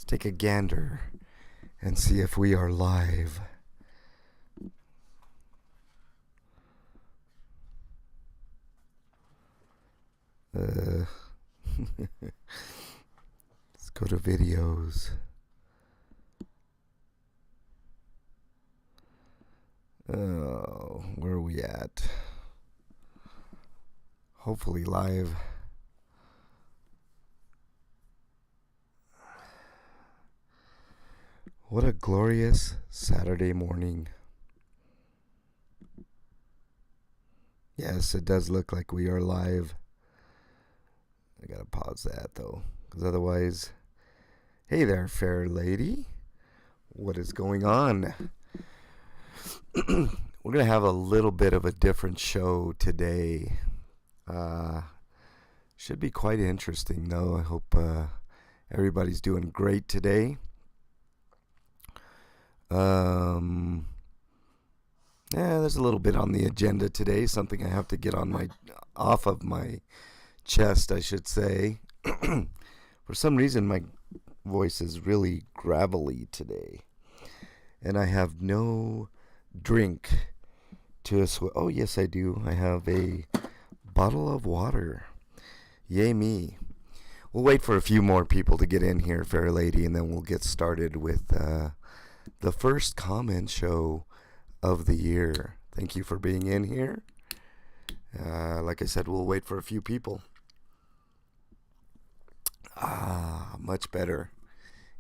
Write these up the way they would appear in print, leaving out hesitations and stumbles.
Let's take a gander and see if we are live. Let's go to videos. Oh, where are we at? Hopefully live. What a glorious Saturday morning. Yes, it does look like we are live. I gotta pause that though, because otherwise... Hey there, fair lady. What is going on? We're gonna have a little bit of a different show today. Should be quite interesting though. I hope everybody's doing great today. Yeah, there's a little bit on the agenda today. Something I have to get off of my chest, I should say. For some reason, my voice is really gravelly today, and I have no drink to oh yes, I do. I have a bottle of water. Yay me. We'll wait for a few more people to get in here, fair lady, and then we'll get started with the first comment show of the year. Thank you for being in here. Like I said, we'll wait for a few people. Much better.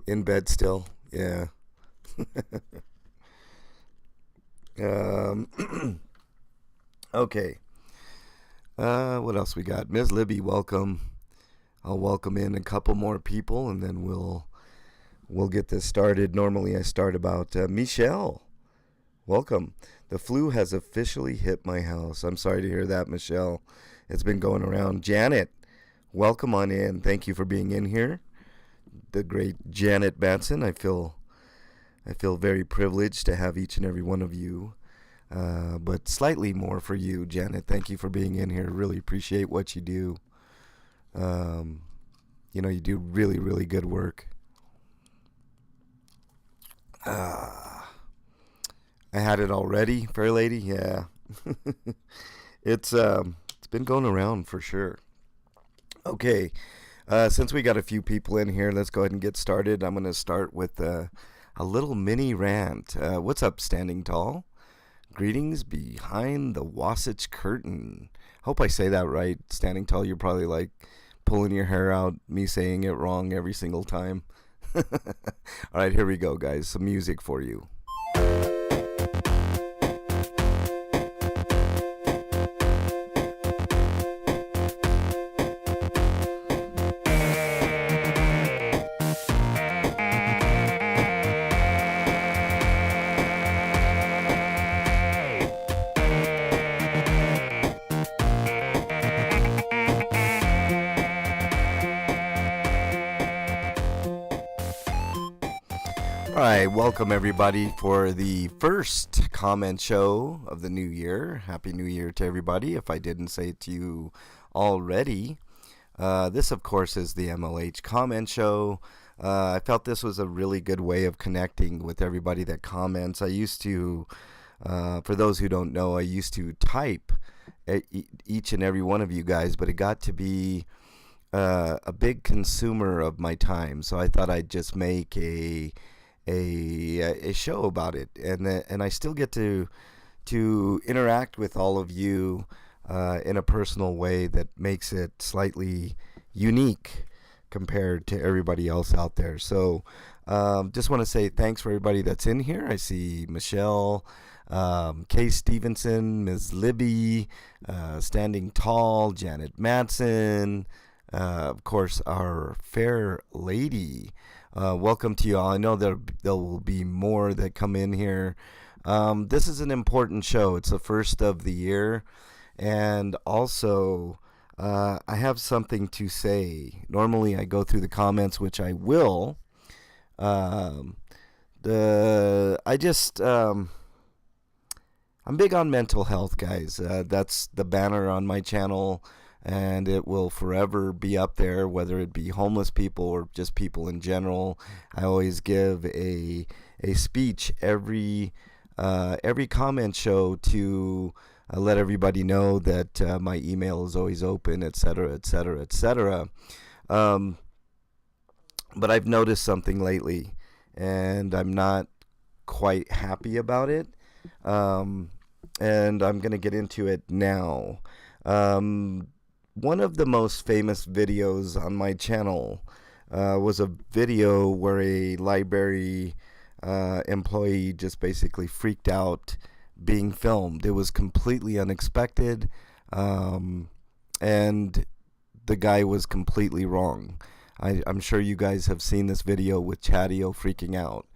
In bed still. Yeah. Okay. What else we got? Ms. Libby, welcome. I'll welcome in a couple more people, and then we'll get this started. Normally I start about Michelle. Welcome. The flu has officially hit my house. I'm sorry to hear that, Michelle. It's been going around. Janet, welcome on in. Thank you for being in here. The great Janet Batson. I feel very privileged to have each and every one of you. But slightly more for you, Janet. Thank you for being in here. Really appreciate what you do. You do really, really good work. I had it already, fair lady. Yeah. It's been going around for sure. Okay. Since we got a few people in here, let's go ahead and get started. I'm going to start with a little mini rant. What's up, Standing Tall? Greetings behind the Wasatch curtain. Hope I say that right. Standing Tall, you're probably like pulling your hair out, me saying it wrong every single time. All right, here we go, guys. Some music for you. Welcome everybody for the first comment show of the new year. Happy New Year to everybody, if I didn't say it to you already. This, of course, is the MLH Comment Show. I felt this was a really good way of connecting with everybody that comments. I used to, for those who don't know, I used to type each and every one of you guys, but it got to be a big consumer of my time, so I thought I'd just make a show about it, and I still get to interact with all of you in a personal way that makes it slightly unique compared to everybody else out there. So just want to say thanks for everybody that's in here. I see Michelle, Kay Stevenson, Ms. Libby, Standing Tall, Janet Matson, of course our fair lady. Welcome to you all. I know there will be more that come in here. This is an important show. It's the first of the year. And also, I have something to say. Normally, I go through the comments, which I will. I'm big on mental health, guys. That's the banner on my channel. and it will forever be up there, whether it be homeless people or just people in general. I always give a speech every comment show to let everybody know that my email is always open, etc., etc., etc. But I've noticed something lately, and I'm not quite happy about it. And I'm going to get into it now. One of the most famous videos on my channel was a video where a library employee just basically freaked out being filmed. It was completely unexpected, and the guy was completely wrong. I'm sure you guys have seen this video with Chatio freaking out.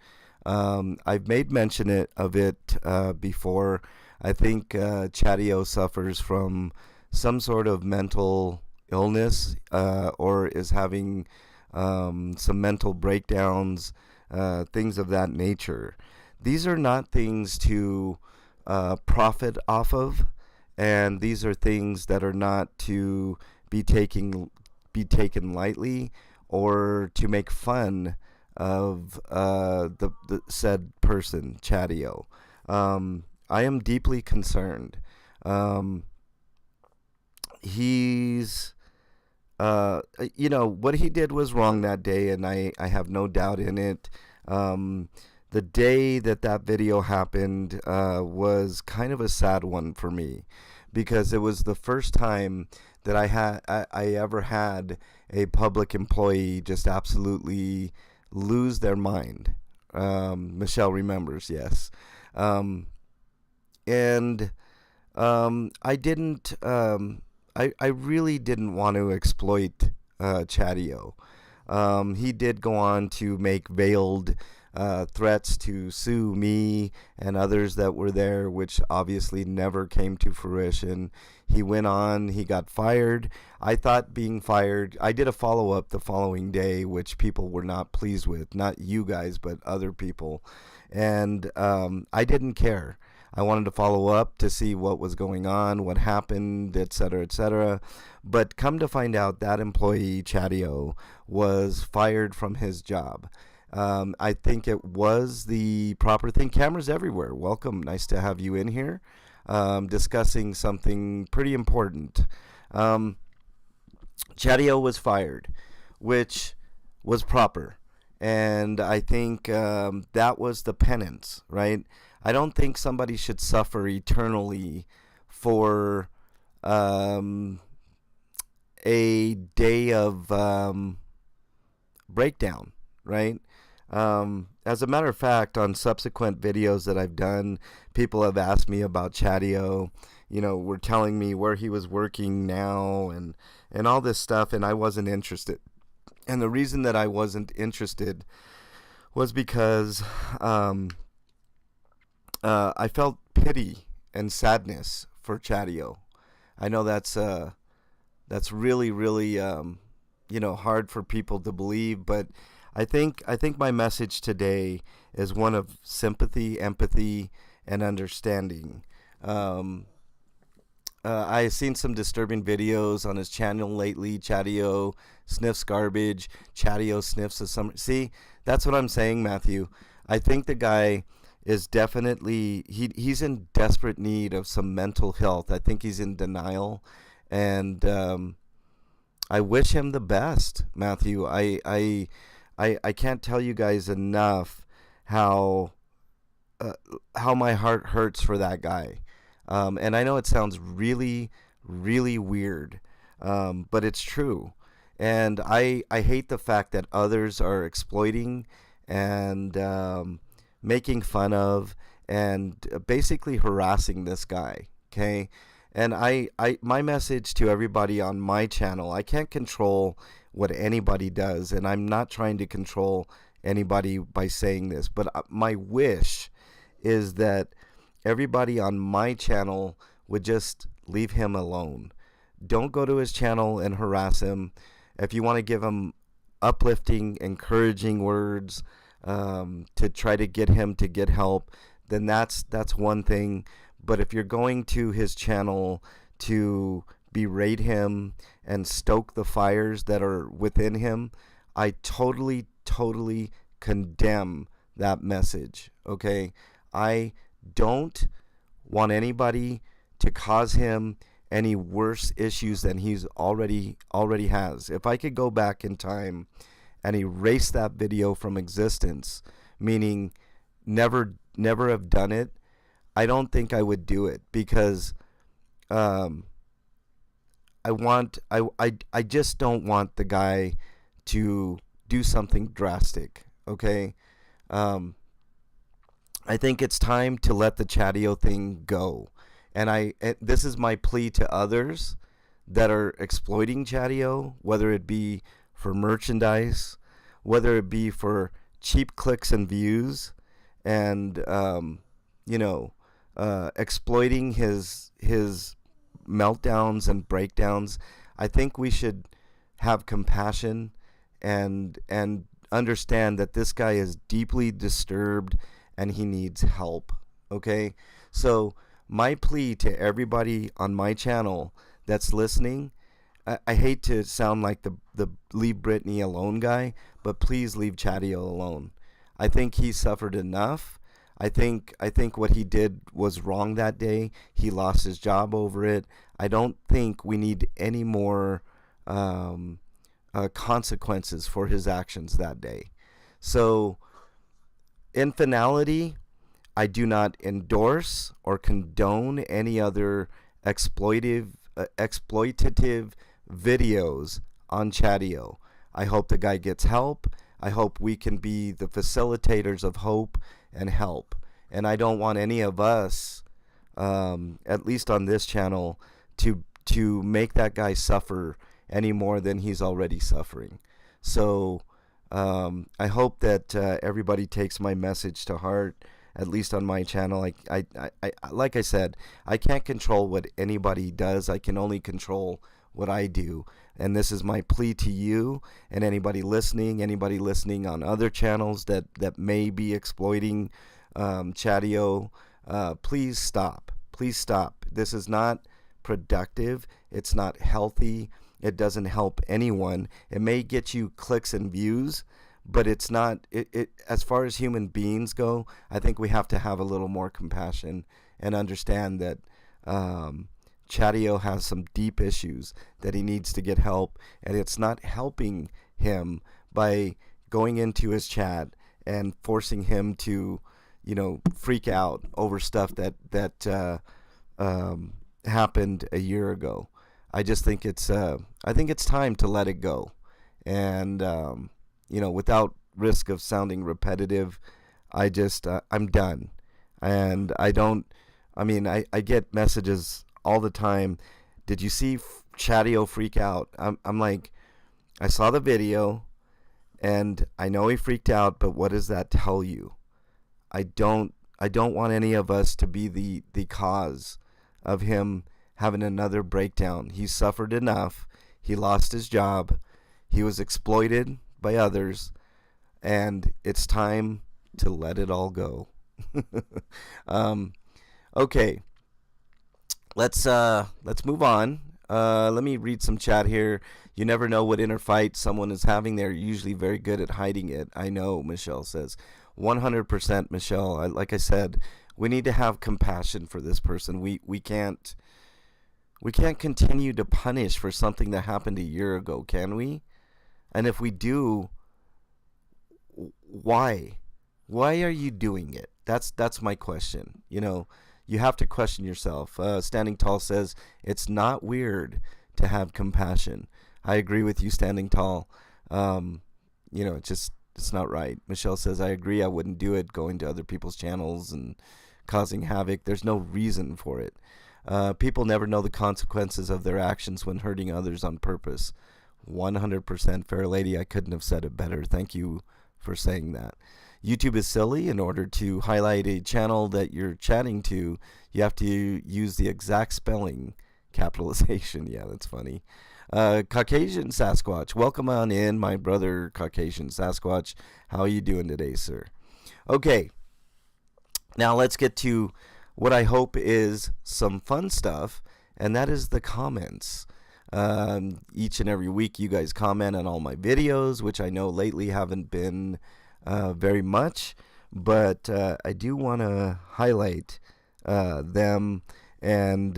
I've made mention of it before. I think Chatio suffers from some sort of mental illness or is having some mental breakdowns, things of that nature. These are not things to profit off of, and these are things that are not to be taken lightly or to make fun of the said person, Chatio. I am deeply concerned. He's what he did was wrong that day, and I have no doubt in it. The day that video happened was kind of a sad one for me, because it was the first time that I ever had a public employee just absolutely lose their mind. Michelle remembers, yes. And I didn't. I really didn't want to exploit Chatio. He did go on to make veiled threats to sue me and others that were there, which obviously never came to fruition. He went on, he got fired. I thought being fired, I did a follow-up the following day, which people were not pleased with, not you guys, but other people. And I didn't care. I wanted to follow up to see what was going on, what happened, etc., etc. But come to find out, that employee, Chatio, was fired from his job. I think it was the proper thing. Cameras everywhere. Welcome. Nice to have you in here discussing something pretty important. Chatio was fired, which was proper. And I think that was the penance, right? I don't think somebody should suffer eternally for a day of breakdown, right? As a matter of fact, on subsequent videos that I've done, people have asked me about Chatio, were telling me where he was working now and all this stuff, and I wasn't interested. And the reason that I wasn't interested was because I felt pity and sadness for Chatio. I know that's really, really hard for people to believe, but I think my message today is one of sympathy, empathy, and understanding. I've seen some disturbing videos on his channel lately. Chatio sniffs garbage. Chatio sniffs the summer. See, that's what I'm saying, Matthew. I think the guy is definitely, he's in desperate need of some mental health. I think he's in denial, and I wish him the best, Matthew. I can't tell you guys enough how my heart hurts for that guy. And I know it sounds really, really weird, but it's true. And I hate the fact that others are exploiting and making fun of and basically harassing this guy, okay? And my message to everybody on my channel, I can't control what anybody does, and I'm not trying to control anybody by saying this, but my wish is that everybody on my channel would just leave him alone. Don't go to his channel and harass him. If you want to give him uplifting, encouraging words to try to get him to get help, then that's one thing. But if you're going to his channel to berate him and stoke the fires that are within him, I totally, totally condemn that message. Okay? I don't want anybody to cause him any worse issues than he's already has. If I could go back in time and erase that video from existence, meaning never have done it, I don't think I would do it, because I just don't want the guy to do something drastic. Okay? I think it's time to let the Chatio thing go. And this is my plea to others that are exploiting Chatio, whether it be for merchandise, whether it be for cheap clicks and views, and exploiting his meltdowns and breakdowns. I think we should have compassion and understand that this guy is deeply disturbed and he needs help. Okay? So my plea to everybody on my channel that's listening, I hate to sound like the leave Britney alone guy, but please leave Chatio alone. I think he suffered enough. I think what he did was wrong that day. He lost his job over it. I don't think we need any more consequences for his actions that day. So, in finality, I do not endorse or condone any other exploitative videos on Chatio. I hope the guy gets help. I hope we can be the facilitators of hope and help. And I don't want any of us, at least on this channel, to make that guy suffer any more than he's already suffering. So I hope that everybody takes my message to heart, at least on my channel. I like I said, I can't control what anybody does. I can only control what I do. And this is my plea to you and anybody listening on other channels that may be exploiting Chatio. Please stop. Please stop. This is not productive. It's not healthy. It doesn't help anyone. It may get you clicks and views, but it's not, as far as human beings go, I think we have to have a little more compassion and understand that Chatio has some deep issues that he needs to get help, and it's not helping him by going into his chat and forcing him to, freak out over stuff that happened a year ago. I just think it's time to let it go, and without risk of sounding repetitive, I'm done. And I get messages all the time. Did you see Chatio freak out? I'm like, I saw the video, and I know he freaked out, but what does that tell you? I don't want any of us to be the cause of him having another breakdown. He suffered enough. He lost his job. He was exploited by others, and it's time to let it all go. Okay, let's move on. Let me read some chat here. You never know what inner fight someone is having. They're usually very good at hiding it. I know, Michelle says. 100%, Michelle. Like I said, we need to have compassion for this person. We can't continue to punish for something that happened a year ago, can we? And if we do, why? Why are you doing it? That's my question. You have to question yourself. Standing Tall says, it's not weird to have compassion. I agree with you, Standing Tall. It's not right. Michelle says, I agree. I wouldn't do it, going to other people's channels and causing havoc. There's no reason for it. People never know the consequences of their actions when hurting others on purpose. 100%, Fair Lady. I couldn't have said it better. Thank you for saying that. YouTube is silly. In order to highlight a channel that you're chatting to, you have to use the exact spelling capitalization. Yeah, that's funny. Caucasian Sasquatch, welcome on in, my brother Caucasian Sasquatch. How are you doing today, sir? Okay, now let's get to what I hope is some fun stuff, and that is the comments. Each and every week you guys comment on all my videos, which I know lately haven't been very much, but I do want to highlight them, and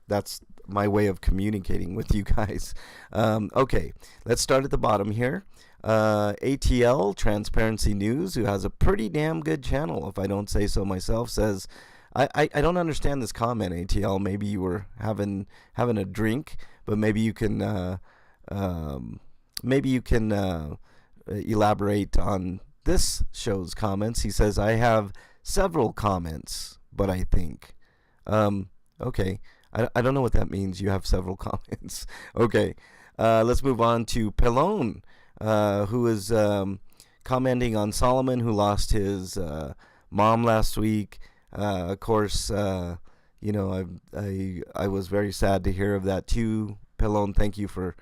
that's my way of communicating with you guys. Okay, let's start at the bottom here. ATL, Transparency News, who has a pretty damn good channel, if I don't say so myself, says, I don't understand this comment, ATL. Maybe you were having a drink, but maybe you can elaborate on this show's comments. He says, I have several comments, but I think. Okay. I don't know what that means. You have several comments. Okay. Let's move on to Pelone, who is commenting on Solomon, who lost his mom last week. Of course, you know, I was very sad to hear of that too. Pelone, thank you for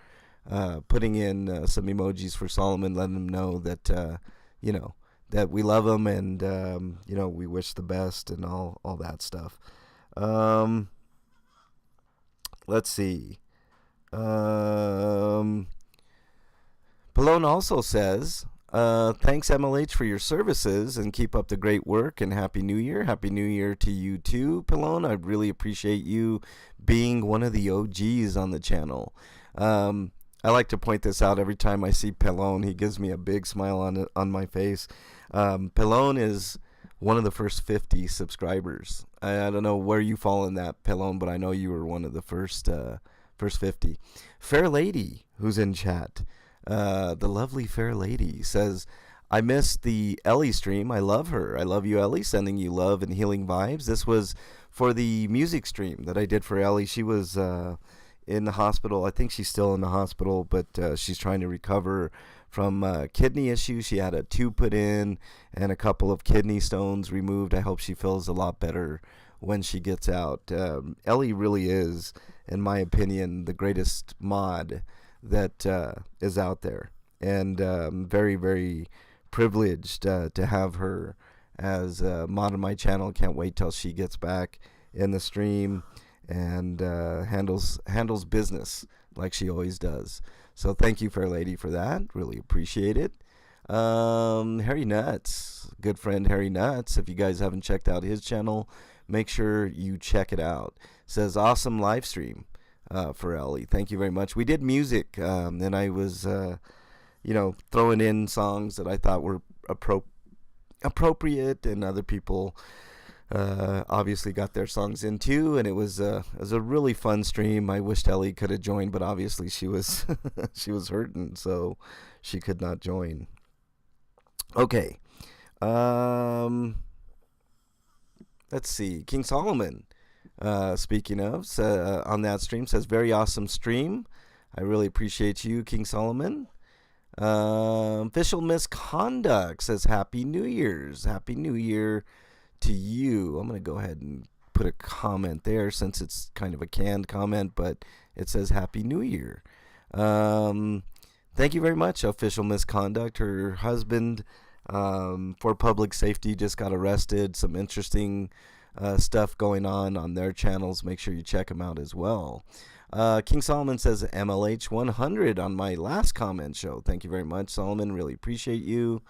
putting in some emojis for Solomon, letting him know that you know, that we love him, and you know, we wish the best and all that stuff. Let's see. Pelone also says, thanks MLH for your services, and keep up the great work, and Happy New Year. Happy New Year to you too, Pelone. I really appreciate you being one of the OGs on the channel. I like to point this out every time I see Pelone. He gives me a big smile on my face. Pelone is one of the first 50 subscribers. I don't know where you fall in that, Pelone, but I know you were one of the first 50. Fair Lady, who's in chat, the lovely Fair Lady, says, I missed the Ellie stream. I love her. I love you, Ellie. Sending you love and healing vibes. This was for the music stream that I did for Ellie. She was in the hospital. I think she's still in the hospital, but she's trying to recover from kidney issues. She had a tube put in and a couple of kidney stones removed. I hope she feels a lot better when she gets out. Ellie really is, in my opinion, the greatest mod that is out there, and very, very privileged to have her as a mod on my channel. Can't wait till she gets back in the stream and handles business like she always does. So thank you, Fair Lady, for that. Really appreciate it. Harry Nuts, good friend Harry Nuts. If you guys haven't checked out his channel, make sure you check it out. Says awesome live stream for Ellie. Thank you very much. We did music, and I was, you know, throwing in songs that I thought were appropriate, and other people obviously got their songs in too, and it was a really fun stream. I wished Ellie could have joined, but obviously she was she was hurting, so she could not join. Okay, let's see. King Solomon, speaking of, on that stream, says very awesome stream. I really appreciate you, King Solomon. Official Misconduct says Happy New Year's. Happy New Year to you. I'm going to go ahead and put a comment there since it's kind of a canned comment, but it says Happy New Year. Thank you very much, Official Misconduct. Her husband, for public safety, just got arrested. Some interesting stuff going on their channels. Make sure you check them out as well. King Solomon says MLH 100 on my last comment show. Thank you very much, Solomon. Really appreciate you.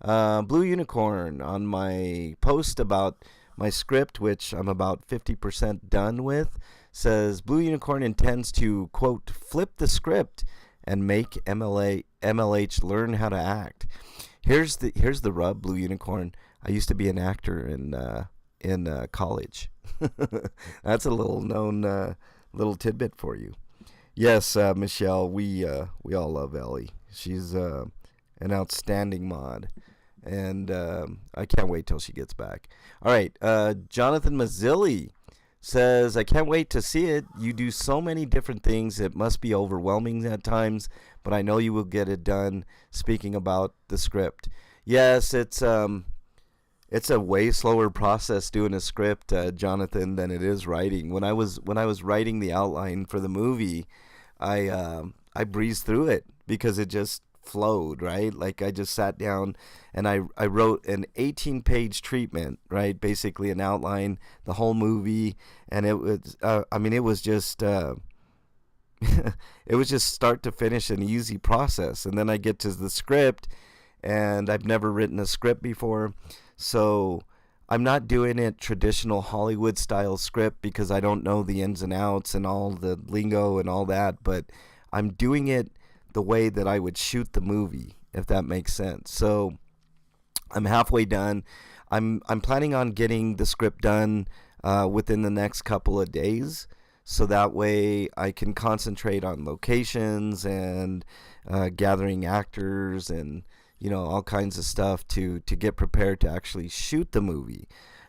Blue Unicorn on my post about my script, which I'm about 50% done with, says Blue Unicorn intends to, quote, flip the script and make MLH learn how to act. Here's the rub, Blue Unicorn. I used to be an actor in college. That's a little known little tidbit for you. Yes, Michelle, we all love Ellie. She's an outstanding mod, and I can't wait till she gets back. All right, Jonathan Mazzilli says, I can't wait to see it. You do so many different things. It must be overwhelming at times, but I know you will get it done. Speaking about the script. Yes, it's a way slower process doing a script, Jonathan, than it is writing. When I was writing the outline for the movie, I breezed through it because it just flowed, right? Like I just sat down and I wrote an 18-page treatment, right? Basically an outline, the whole movie, and it was it was just it was just start to finish an easy process. And then I get to the script, and I've never written a script before, so I'm not doing it traditional Hollywood style script because I don't know the ins and outs and all the lingo and all that, but I'm doing it the way that I would shoot the movie, if that makes sense. So I'm halfway done. I'm planning on getting the script done within the next couple of days, so that way I can concentrate on locations and gathering actors and all kinds of stuff to get prepared to actually shoot the movie.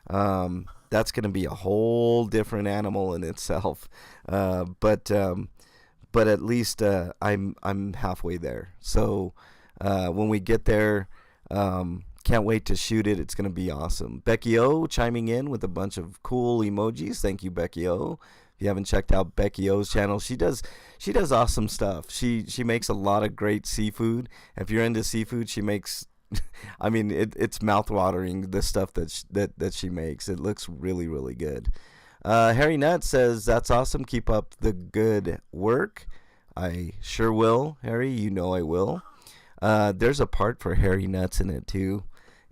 That's going to be a whole different animal in itself, but at least I'm halfway there. So when we get there, can't wait to shoot it. It's going to be awesome. Becky O chiming in with a bunch of cool emojis. Thank you, Becky O. If you haven't checked out Becky O's channel, she does awesome stuff. She makes a lot of great seafood. If you're into seafood, she makes it's mouth-watering, the stuff that she makes. It looks really, really good. Harry Nutt says, that's awesome. Keep up the good work. I sure will, Harry. You know I will. There's a part for Harry Nuts in it too,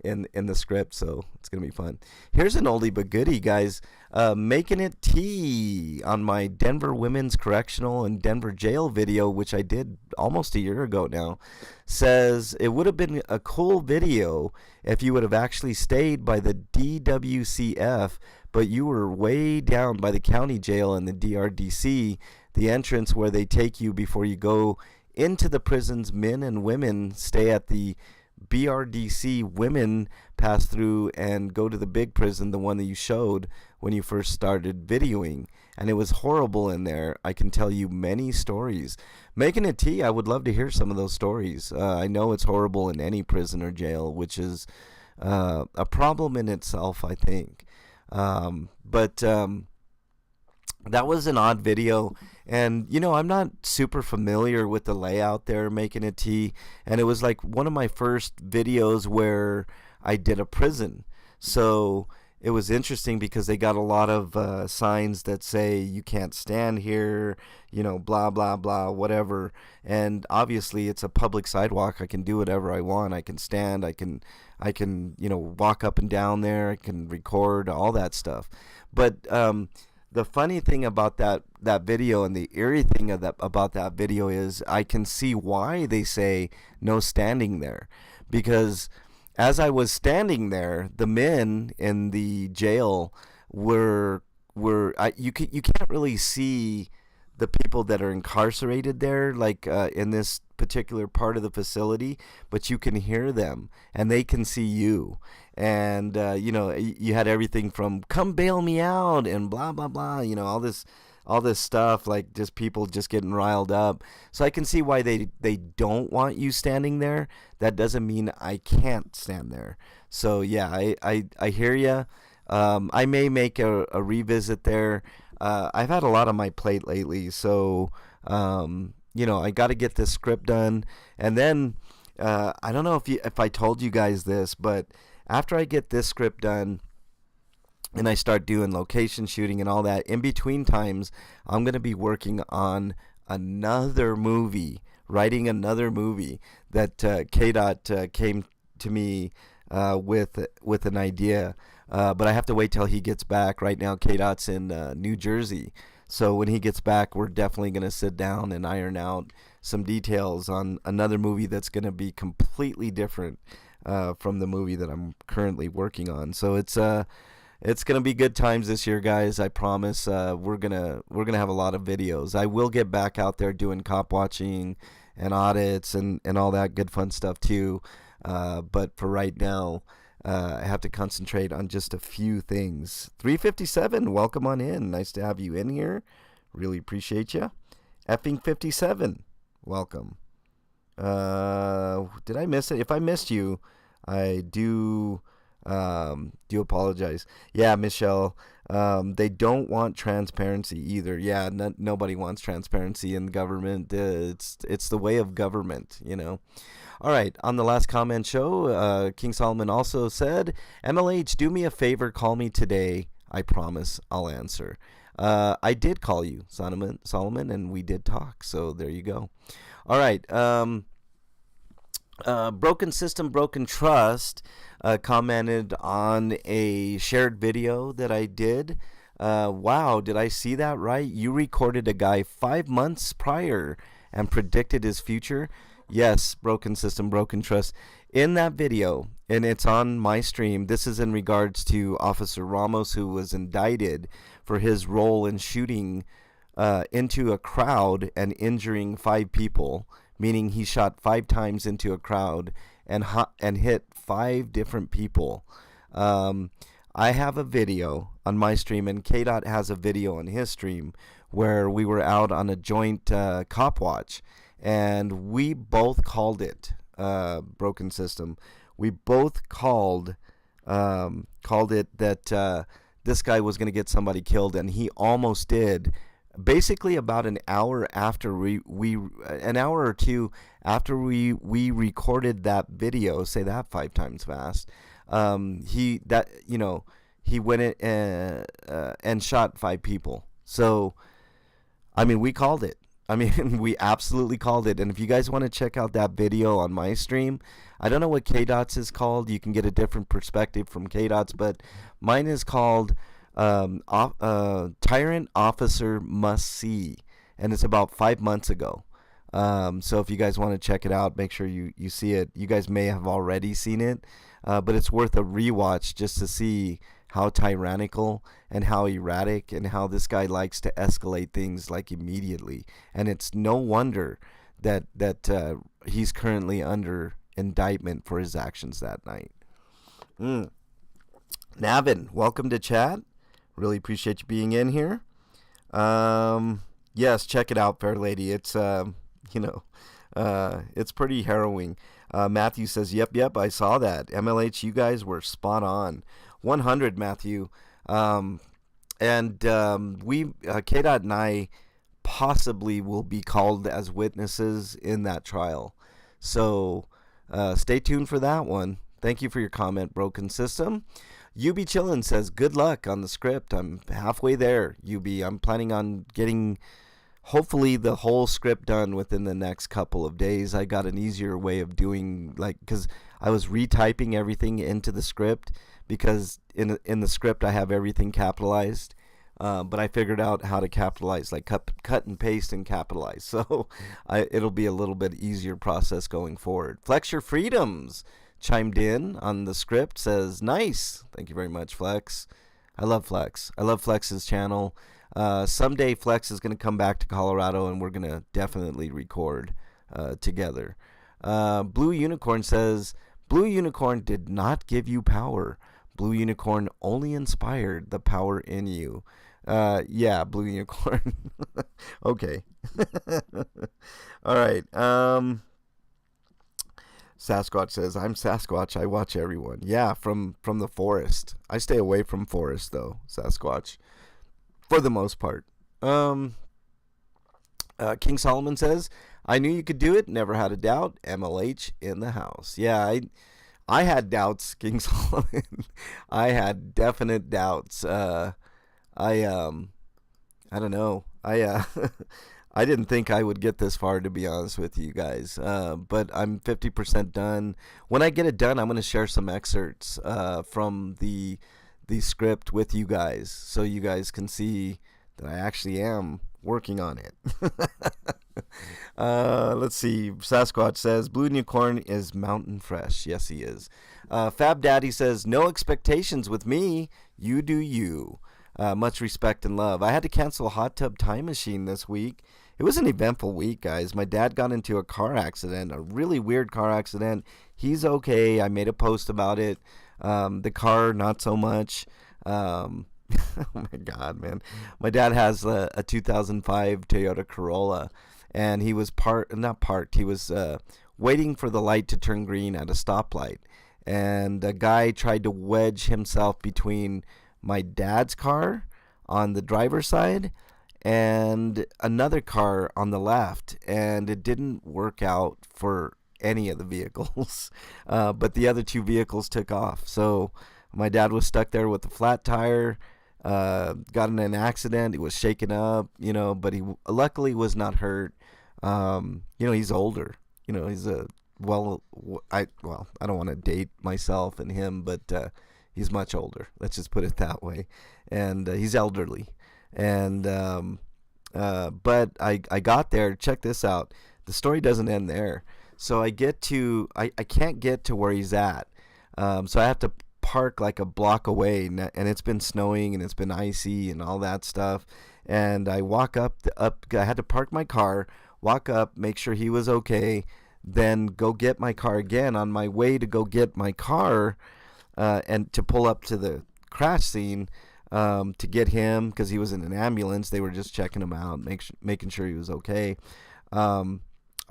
in the script, so it's gonna be fun. Here's an oldie but goodie, guys. Making it tea on my Denver Women's Correctional and Denver Jail video, which I did almost a year ago now, says it would have been a cool video if you would have actually stayed by the DWCF, but you were way down by the county jail and the DRDC, the entrance where they take you before you go into the prisons. Men and women stay at the BRDC. Women pass through and go to the big prison, the one that you showed when you first started videoing, and it was horrible in there. I can tell you many stories. Making a tea, I would love to hear some of those stories. I know it's horrible in any prison or jail, which is a problem in itself, I think. But that was an odd video, and I'm not super familiar with the layout there, Making a tea, and it was like one of my first videos where I did a prison, so it was interesting because they got a lot of signs that say you can't stand here, blah blah blah, whatever. And obviously it's a public sidewalk. I can do whatever I want. I can stand, I can walk up and down there, I can record, all that stuff. But the funny thing about that video, and the eerie thing about that video, is I can see why they say no standing there, because as I was standing there, the men in the jail you can't really see the people that are incarcerated there, like in this particular part of the facility, but you can hear them and they can see you. And you had everything from "come bail me out" and blah blah blah, all this stuff, like just people just getting riled up. So I can see why they don't want you standing there. That doesn't mean I can't stand there. So yeah, I hear you. I may make a revisit there. I've had a lot on my plate lately, so I got to get this script done. And then I don't know if I told you guys this, but after I get this script done and I start doing location shooting and all that, in between times, I'm going to be working on another movie, writing another movie that K-Dot came to me with an idea. But I have to wait till he gets back. Right now, K-Dot's in New Jersey. So when he gets back, we're definitely going to sit down and iron out some details on another movie that's going to be completely different from the movie that I'm currently working on. So it's gonna be good times this year, guys. I promise. We're gonna have a lot of videos. I will get back out there doing cop watching and audits and all that good fun stuff too. But for right now, I have to concentrate on just a few things. 357, welcome on in. Nice to have you in here. Really appreciate you. Effing 57, welcome. Did I miss it? If I missed you, I do apologize. Yeah, Michelle, They don't want transparency either. Yeah, nobody wants transparency in government. It's the way of government, you know. All right, on the last comment show, King Solomon also said, MLH, do me a favor, call me today. I promise I'll answer. I did call you, Solomon, and we did talk, so there you go. All right, Broken System, Broken Trust commented on a shared video that I did. Wow, did I see that right? You recorded a guy 5 months prior and predicted his future? Yes, Broken System, Broken Trust. In that video, and it's on my stream, this is in regards to Officer Ramos, who was indicted for his role in shooting into a crowd and injuring 5 people, meaning he shot 5 times into a crowd and hit 5 different people. I have a video on my stream, and KDOT has a video on his stream where we were out on a joint cop watch. And we both called it Broken System. We both called it that this guy was going to get somebody killed, and he almost did. Basically, about an hour after an hour or two after we recorded that video, say that 5 times fast. He went in and shot 5 people. So, I mean, we called it. I mean, we absolutely called it. And if you guys want to check out that video on my stream, I don't know what KDOT's is called. You can get a different perspective from KDOT's, but mine is called Tyrant Officer Must See. And it's about 5 months ago. So if you guys want to check it out, make sure you see it. You guys may have already seen it, but it's worth a rewatch just to see how tyrannical and how erratic and how this guy likes to escalate things like immediately. And it's no wonder that he's currently under indictment for his actions that night. Navin, welcome to chat. Really appreciate you being in here. Yes, check it out, fair lady. It's it's pretty harrowing. Matthew says, yep, I saw that. MLH, you guys were spot on. 100, Matthew. KDOT and I possibly will be called as witnesses in that trial. So stay tuned for that one. Thank you for your comment, Broken System. UB Chillin says, good luck on the script. I'm halfway there, UB. I'm planning on getting hopefully the whole script done within the next couple of days. I got an easier way of doing, because I was retyping everything into the script, because in the script I have everything capitalized, but I figured out how to capitalize, like cut and paste and capitalize. So it'll be a little bit easier process going forward. Flex Your Freedoms chimed in on the script, says, nice. Thank you very much, Flex. I love Flex. I love Flex's channel. Someday Flex is going to come back to Colorado, and we're going to definitely record together. Blue Unicorn says, Blue Unicorn did not give you power. Blue Unicorn only inspired the power in you. Yeah, Blue Unicorn. Okay. All right. Sasquatch says, I'm Sasquatch. I watch everyone. Yeah, from the forest. I stay away from forest, though, Sasquatch, for the most part. King Solomon says, I knew you could do it. Never had a doubt. MLH in the house. Yeah, I had doubts, King Solomon. I had definite doubts. I don't know. I didn't think I would get this far, to be honest with you guys. But I'm 50% done. When I get it done, I'm going to share some excerpts from the script with you guys, so you guys can see that I actually am working on it. Let's see. Sasquatch says, Blue Unicorn is mountain fresh. Yes, he is. Fab Daddy says, no expectations with me. You do you. Much respect and love. I had to cancel a hot tub time machine this week. It was an eventful week, guys. My dad got into a car accident, a really weird car accident. He's okay. I made a post about it. The car, not so much. Oh my God, man. My dad has a 2005 Toyota Corolla, and he was he was waiting for the light to turn green at a stoplight. And a guy tried to wedge himself between my dad's car on the driver's side and another car on the left, and it didn't work out for any of the vehicles. But the other two vehicles took off. So my dad was stuck there with a flat tire, got in an accident. He was shaken up, but he luckily was not hurt. He's older. He's I don't want to date myself and him, but he's much older. Let's just put it that way. And he's elderly. And but I got there. Check this out. The story doesn't end there. So I can't get to where he's at. So I have to park like a block away, and it's been snowing and it's been icy and all that stuff. And I walk up. I had to park my car, walk up, make sure he was okay, then go get my car again. On my way to go get my car, and to pull up to the crash scene, to get him, because he was in an ambulance. They were just checking him out, making sure he was okay.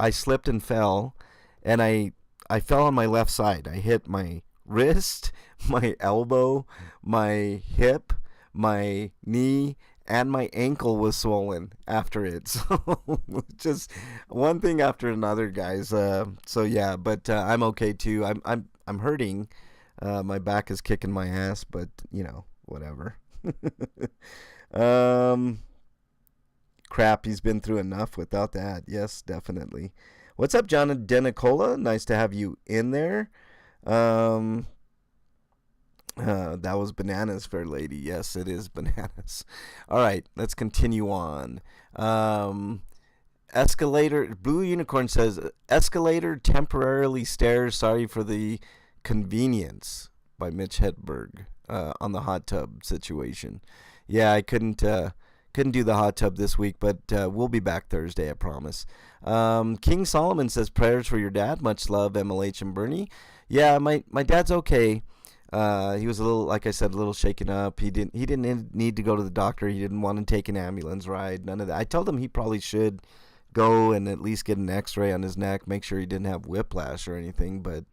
I slipped and fell, and I fell on my left side. I hit my wrist, my elbow, my hip, my knee, and my ankle was swollen after it. So just one thing after another, guys. So yeah, but I'm okay too. I'm hurting. My back is kicking my ass, but whatever. Crap, he's been through enough without that. Yes, definitely. What's up, John Denicola? Nice to have you in there. That was bananas, fair lady. Yes, it is bananas. All right, let's continue on. Escalator, Blue Unicorn says, escalator temporarily stairs. Sorry for the convenience, by Mitch Hedberg, on the hot tub situation. Yeah, I couldn't do the hot tub this week, but we'll be back Thursday, I promise. King Solomon says, prayers for your dad. Much love, MLH and Bernie. Yeah, my dad's okay. He was a little, like I said, a little shaken up. He didn't need to go to the doctor. He didn't want to take an ambulance ride. None of that. I told him he probably should go and at least get an X-ray on his neck, make sure he didn't have whiplash or anything. But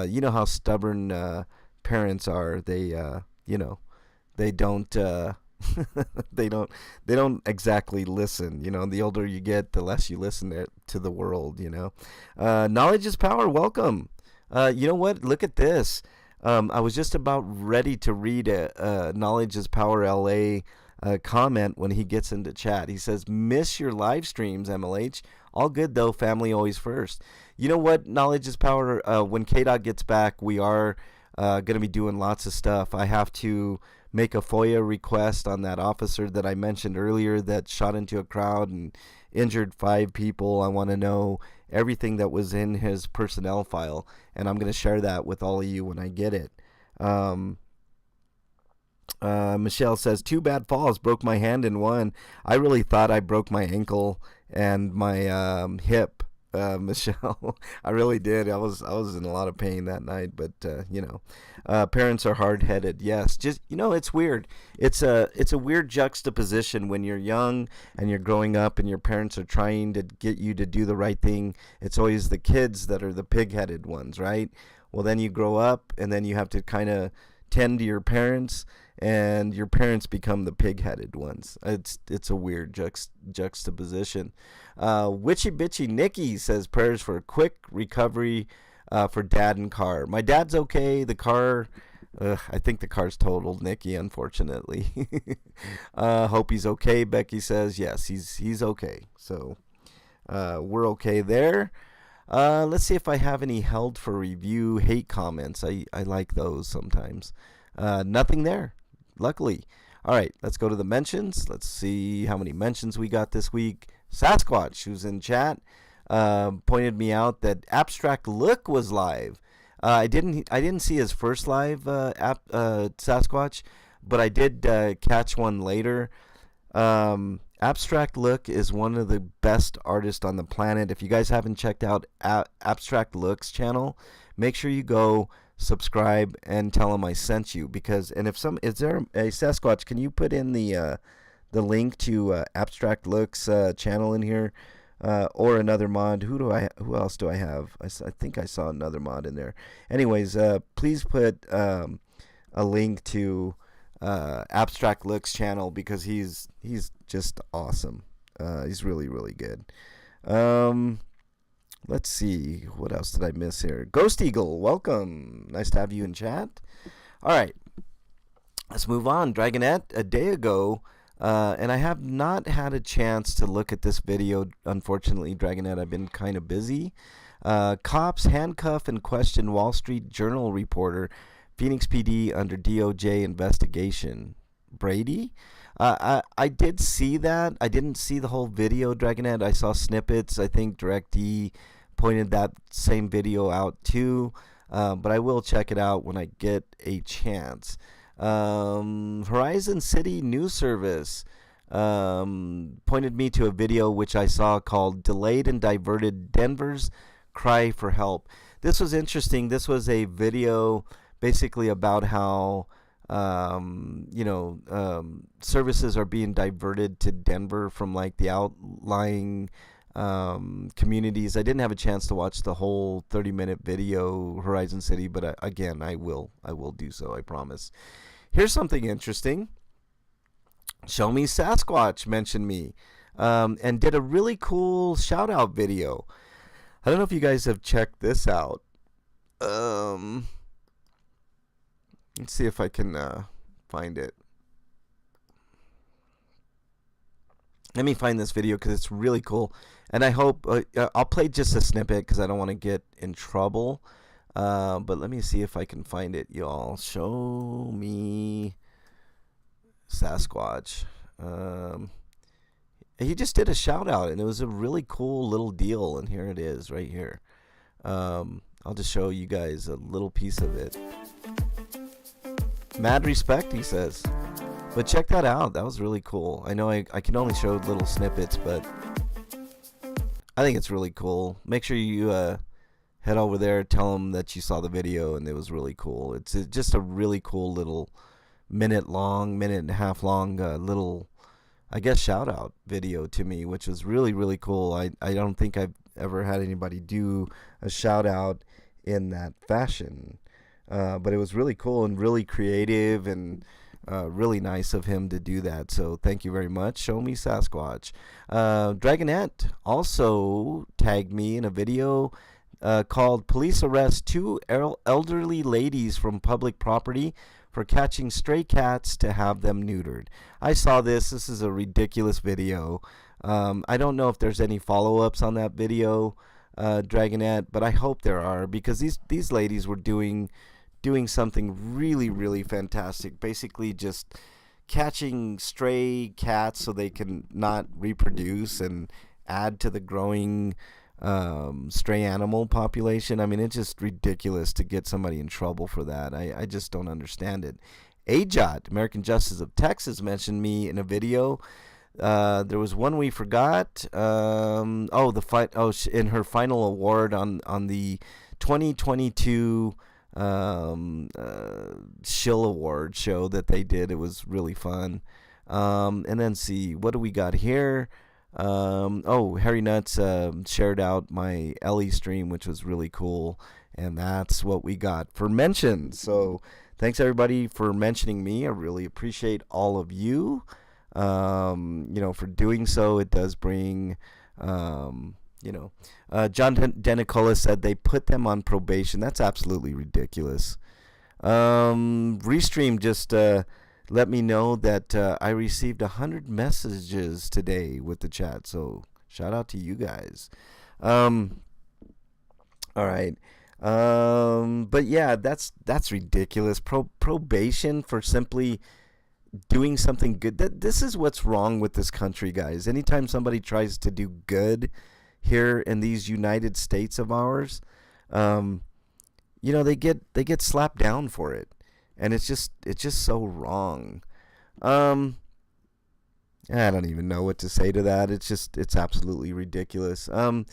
you know how stubborn parents are. They they don't they don't exactly listen. The older you get, the less you listen to the world. Knowledge is power. Welcome. You know what? Look at this. I was just about ready to read a Knowledge is Power LA comment when he gets into chat. He says, miss your live streams, MLH. All good, though. Family always first. You know what? Knowledge is power. When KDOT gets back, we are going to be doing lots of stuff. I have to make a FOIA request on that officer that I mentioned earlier that shot into a crowd and injured 5 people. I want to know everything that was in his personnel file, and I'm going to share that with all of you when I get it. Michelle says, 2 bad falls, broke my hand in one. I really thought I broke my ankle and my hip, Michelle. I really did. I was in a lot of pain that night, but parents are hard-headed. Yes, just it's weird. It's a weird juxtaposition when you're young and you're growing up and your parents are trying to get you to do the right thing. It's always the kids that are the pig-headed ones, right? Well, then you grow up and then you have to kind of tend to your parents, and your parents become the pig-headed ones. It's a weird juxtaposition. Witchy Bitchy Nikki says, prayers for a quick recovery for dad and car. My dad's okay. The car, I think the car's totaled, Nikki, unfortunately. Hope he's okay. Becky says, yes, he's okay. So we're okay there. Let's see if I have any held for review hate comments. I like those sometimes. Nothing there, luckily. All right, let's go to the mentions. Let's see how many mentions we got this week. Sasquatch, who's in chat, pointed me out that Abstract Look was live. I didn't see his first live Sasquatch, but I did catch one later. Abstract Look is one of the best artists on the planet. If you guys haven't checked out Abstract Look's channel, make sure you go subscribe and tell him I sent you. Is there a Sasquatch? Can you put in the link to Abstract Look's channel in here, or another mod? Who else do I have? I think I saw another mod in there. Anyways, please put a link to Abstract Looks channel because he's just awesome. He's really, really good. Let's see. What else did I miss here? Ghost Eagle, welcome. Nice to have you in chat. All right. Let's move on. Dragonette, a day ago, and I have not had a chance to look at this video. Unfortunately, Dragonette, I've been kind of busy. Cops handcuff and question Wall Street Journal reporter, Phoenix PD under DOJ investigation. Brady? I did see that. I didn't see the whole video, Dragonette. I saw snippets. I think DirectD pointed that same video out too. But I will check it out when I get a chance. Horizon City News Service pointed me to a video which I saw called Delayed and Diverted Denver's Cry for Help. This was interesting. This was a video basically about how services are being diverted to Denver from like the outlying communities. I didn't have a chance to watch the whole 30-minute video, Horizon City, but again, I will do so, I promise. Here's something interesting. Show Me Sasquatch mentioned me and did a really cool shout out video. I don't know if you guys have checked this out. Let's see if I can find it. Let me find this video because it's really cool. And I hope I'll play just a snippet because I don't want to get in trouble. But let me see if I can find it, y'all. Show Me Sasquatch. He just did a shout out, and it was a really cool little deal. And here it is right here. I'll just show you guys a little piece of it. Mad respect, he says. But check that out. That was really cool. I know I can only show little snippets, but I think it's really cool. Make sure you head over there, tell them that you saw the video, and it was really cool. It's just a really cool little minute and a half long little, I guess, shout out video to me, which was really, really cool. I don't think I've ever had anybody do a shout out in that fashion. But it was really cool and really creative and really nice of him to do that. So thank you very much. Show Me Sasquatch. Dragonette also tagged me in a video called Police Arrest Two Elderly Ladies from Public Property for Catching Stray Cats to Have Them Neutered. I saw this. This is a ridiculous video. I don't know if there's any follow-ups on that video, Dragonette, but I hope there are, because these ladies were doing something really, really fantastic. Basically just catching stray cats so they can not reproduce and add to the growing stray animal population. I mean, it's just ridiculous to get somebody in trouble for that. I just don't understand it. AJOT, American Justice of Texas, mentioned me in a video. There was one we forgot. In her final award on the 2022 Shill Award show that they did. It was really fun. And then see, what do we got here? Harry Nuts shared out my Ellie stream, which was really cool, and that's what we got for mentions. So thanks everybody for mentioning me. I really appreciate all of you. For doing so. It does bring, John Denicola said they put them on probation. That's absolutely ridiculous. Restream just let me know that I received 100 messages today with the chat, so shout out to you guys. All right. But yeah, that's ridiculous. Probation for simply doing something good. This is what's wrong with this country, guys. Anytime somebody tries to do good here in these United States of ours, they get slapped down for it, and it's just so wrong. I don't even know what to say to that. It's absolutely ridiculous. Some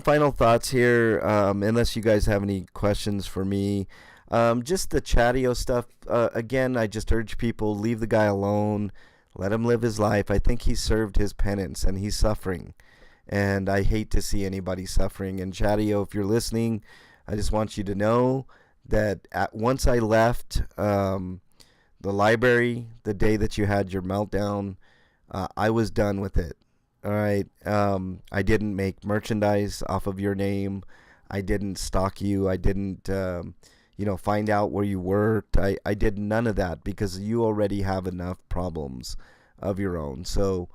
final thoughts here, unless you guys have any questions for me. Just the Chatio stuff. Again, I just urge people, leave the guy alone. Let him live his life. I think he served his penance, and he's suffering. And I hate to see anybody suffering. And Chatio, if you're listening, I just want you to know that once I left the library, the day that you had your meltdown, I was done with it. All right. I didn't make merchandise off of your name. I didn't stalk you. I didn't, find out where you worked. I did none of that because you already have enough problems of your own. So,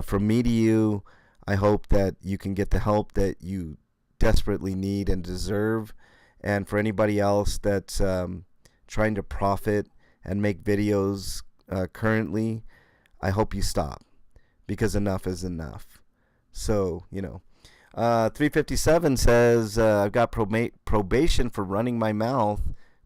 from me to you, I hope that you can get the help that you desperately need and deserve. And for anybody else that's trying to profit and make videos currently, I hope you stop, because enough is enough. So, 357 says, I've got probation for running my mouth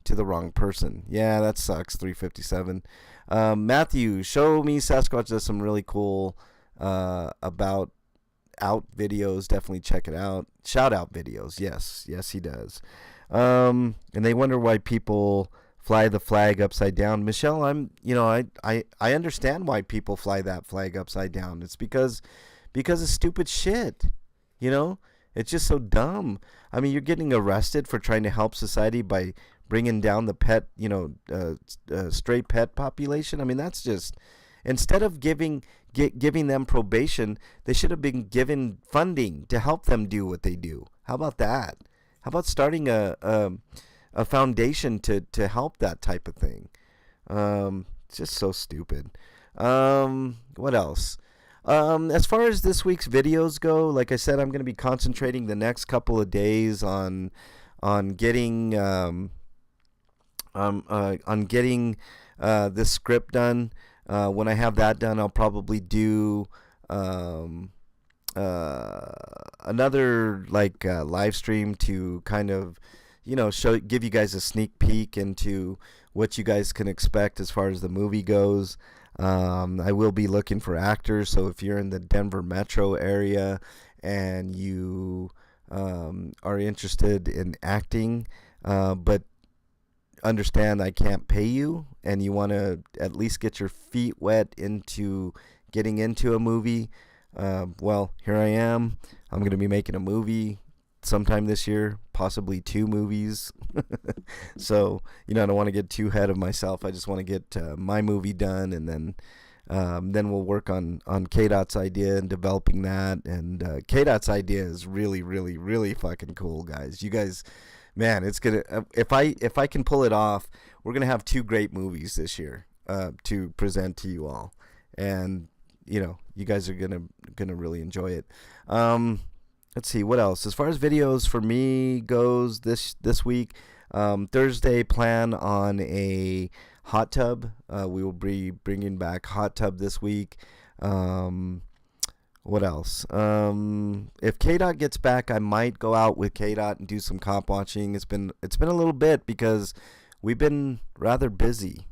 to the wrong person. Yeah, that sucks, 357. Matthew, Show Me Sasquatch does some really cool about out videos. Definitely check it out. Shout out videos. Yes, he does. And they wonder why people fly the flag upside down. Michelle, I understand why people fly that flag upside down. It's because of stupid shit. It's just so dumb. I mean, you're getting arrested for trying to help society by bringing down the pet, stray pet population. I mean, that's just, instead of giving them probation, they should have been given funding to help them do what they do. How about that? How about starting a foundation to help that type of thing? It's just so stupid. What else? As far as this week's videos go, like I said, I'm going to be concentrating the next couple of days on getting this script done. When I have that done, I'll probably do another live stream to kind of give you guys a sneak peek into what you guys can expect as far as the movie goes. I will be looking for actors, so if you're in the Denver metro area and you are interested in acting, but understand I can't pay you, and you want to at least get your feet wet into getting into a movie, well, here I am. I'm going to be making a movie sometime this year, possibly 2 movies. So, I don't want to get too ahead of myself. I just want to get my movie done, and then we'll work on K-Dot's idea and developing that. And K-Dot's idea is really, really, really fucking cool, guys. You guys, man, it's gonna. If I can pull it off, we're gonna have 2 great movies this year to present to you all, and you guys are gonna really enjoy it. Let's see what else. As far as videos for me goes this week, Thursday plan on a hot tub. We will be bringing back hot tub this week. What else? If K-Dot gets back, I might go out with K-Dot and do some cop watching. It's been a little bit because we've been rather busy.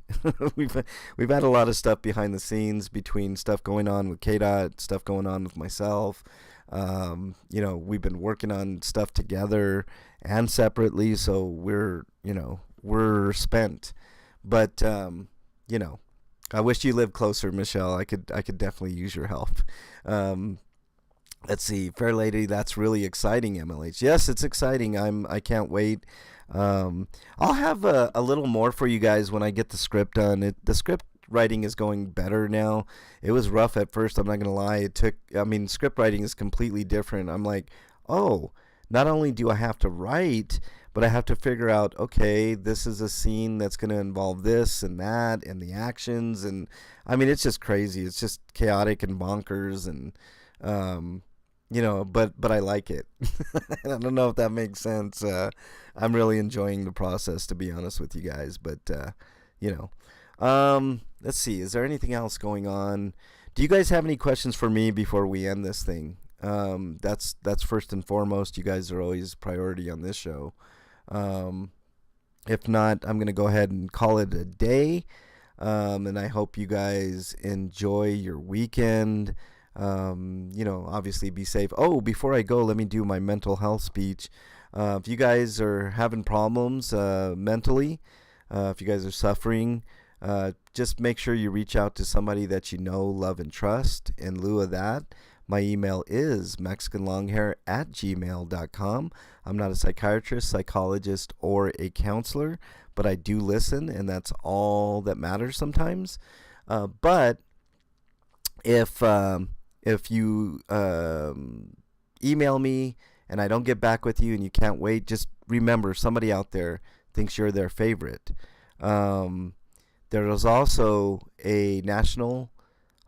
we've had a lot of stuff behind the scenes, between stuff going on with K-Dot, stuff going on with myself. We've been working on stuff together and separately, so we're spent. But I wish you lived closer, Michelle. I could definitely use your help. Let's see, Fair Lady, that's really exciting, MLH. Yes, it's exciting. I can't wait. I'll have a little more for you guys when I get the script done. The script writing is going better now. It was rough at first, I'm not gonna lie. Script writing is completely different. I'm like, oh, not only do I have to write, but I have to figure out, okay, this is a scene that's going to involve this and that and the actions, and it's just crazy. It's just chaotic and bonkers, and but I like it. I don't know if that makes sense. I'm really enjoying the process, to be honest with you guys, but let's see, is there anything else going on? Do you guys have any questions for me before we end this thing? That's first and foremost. You guys are always priority on this show. If not, I'm going to go ahead and call it a day. And I hope you guys enjoy your weekend. Obviously be safe. Oh, before I go, let me do my mental health speech. If you guys are having problems mentally, if you guys are suffering, just make sure you reach out to somebody that you know, love, and trust. In lieu of that, my email is mexicanlonghair@gmail.com. I'm not a psychiatrist, psychologist, or a counselor, but I do listen, and that's all that matters sometimes. But if you email me and I don't get back with you and you can't wait, just remember somebody out there thinks you're their favorite. There is also a national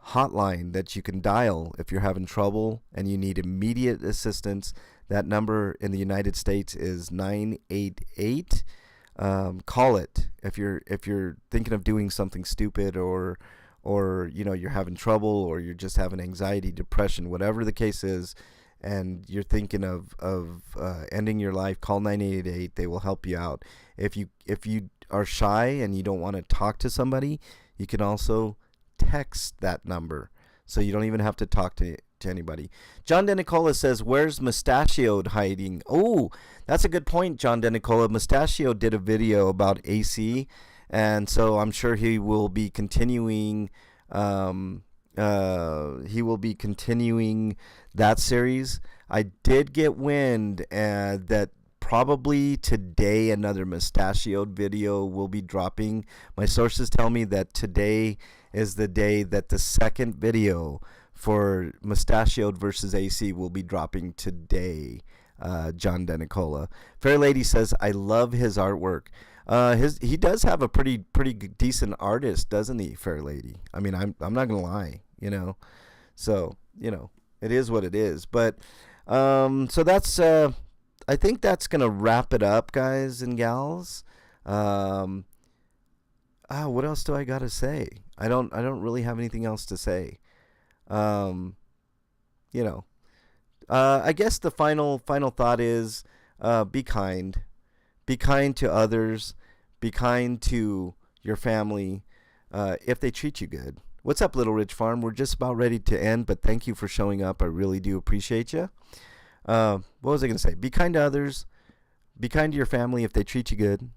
hotline that you can dial if you're having trouble and you need immediate assistance. That number in the United States is 988. Call it if you're thinking of doing something stupid, or you're having trouble, or you're just having anxiety, depression, whatever the case is, and you're thinking of ending your life. Call 988. They will help you out. If you are shy and you don't want to talk to somebody, you can also text that number, so you don't even have to talk to anybody. John DeNicola says, where's Mustachioed hiding? Oh, that's a good point, John DeNicola. Mustachio did a video about AC, and so I'm sure he will be continuing that series. I did get wind that probably today another Mustachioed video will be dropping. My sources tell me that today is the day that the second video for Mustachioed versus AC will be dropping today. John DeNicola. Fair Lady says, I love his artwork. He does have a pretty decent artist, doesn't he, Fair Lady? I mean, I'm not gonna lie, So it is what it is. But so that's I think that's gonna wrap it up, guys and gals. What else do I gotta say? I don't really have anything else to say. I guess the final thought is, be kind. Be kind to others. Be kind to your family if they treat you good. What's up, Little Ridge Farm? We're just about ready to end, but thank you for showing up. I really do appreciate you. What was I going to say? Be kind to others. Be kind to your family if they treat you good.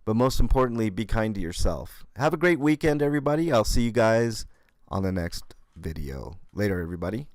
But most importantly, be kind to yourself. Have a great weekend, everybody. I'll see you guys on the next video. Later, everybody.